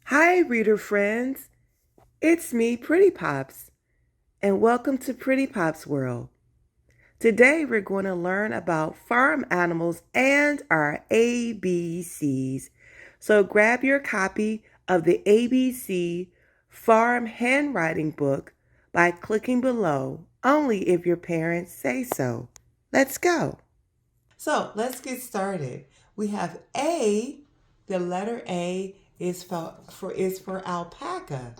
Hi, reader friends. It's me, Pretty Pops, and welcome to Pretty Pops World. Today we're going to learn about farm animals and our ABCs. So grab your copy of the ABC Farm Handwriting book by clicking below, only if your parents say so. Let's go. So let's get started. We have A. The letter A is for alpaca.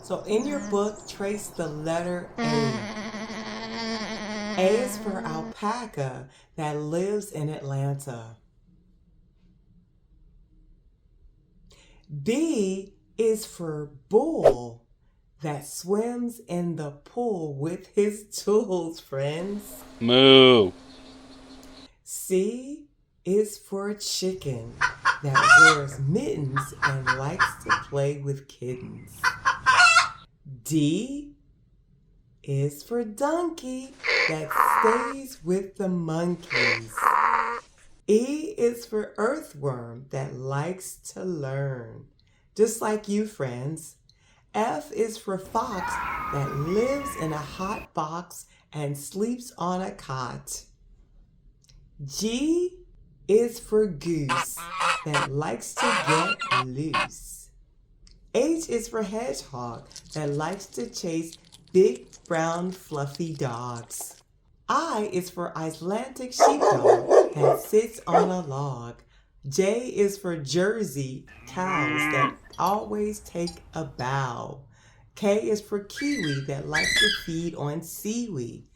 So in your book, trace the letter A. A is for alpaca that lives in Atlanta. B is for bull that swims in the pool with his tools, friends. Moo. C is for chicken that wears mittens and likes to play with kittens. D is for donkey that stays with the monkeys. E is for earthworm that likes to learn, just like you, friends. F is for fox that lives in a hot box and sleeps on a cot. G is for goose that likes to get loose. H is for hedgehog that likes to chase big brown fluffy dogs. I is for Icelandic sheepdog that sits on a log. J is for Jersey cows that always take a bow. K is for kiwi that likes to feed on seaweed.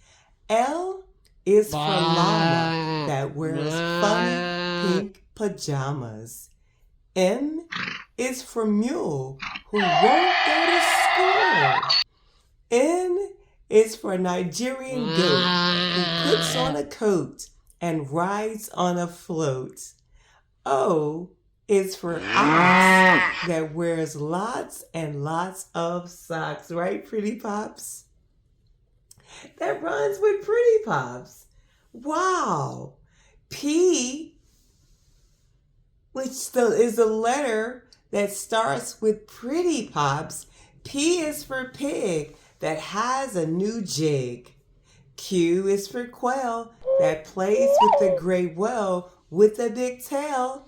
L is for llama that wears funny pink pajamas. M is for mule who won't go to school. N is for Nigerian goat who puts on a coat and rides on a float. O is for ox that wears lots and lots of socks. Right, Pretty Pops? That rhymes with Pretty Pops. Wow. P, which is the letter that starts with Pretty Pops. P is for pig that has a new jig. Q is for quail that plays with the gray whale with a big tail.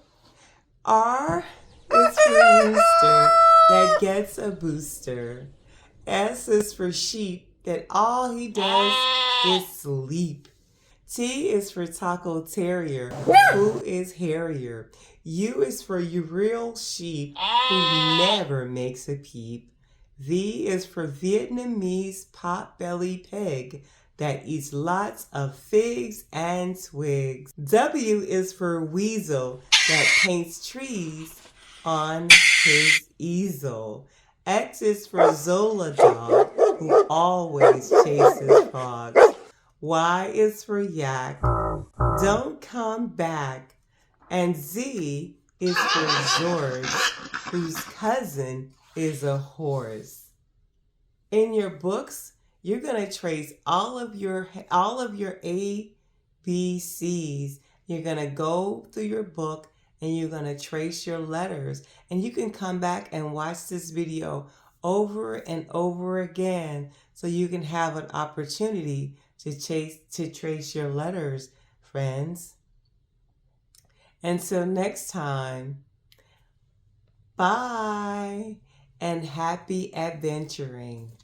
R is for rooster that gets a booster. S is for sheep that all he does is sleep. T is for taco terrier who is hairier. U is for Ural sheep who never makes a peep. V is for Vietnamese pot-bellied pig that eats lots of figs and twigs. W is for weasel that paints trees on his easel. X is for Zola dog who always chases frogs. Y is for yak, don't come back. And Z is for George, whose cousin is a horse. In your books, you're going to trace all of your A, B, C's. You're going to go through your book and you're going to trace your letters. And you can come back and watch this video over and over again so you can have an opportunity to trace your letters, friends. Until next time, bye and happy adventuring.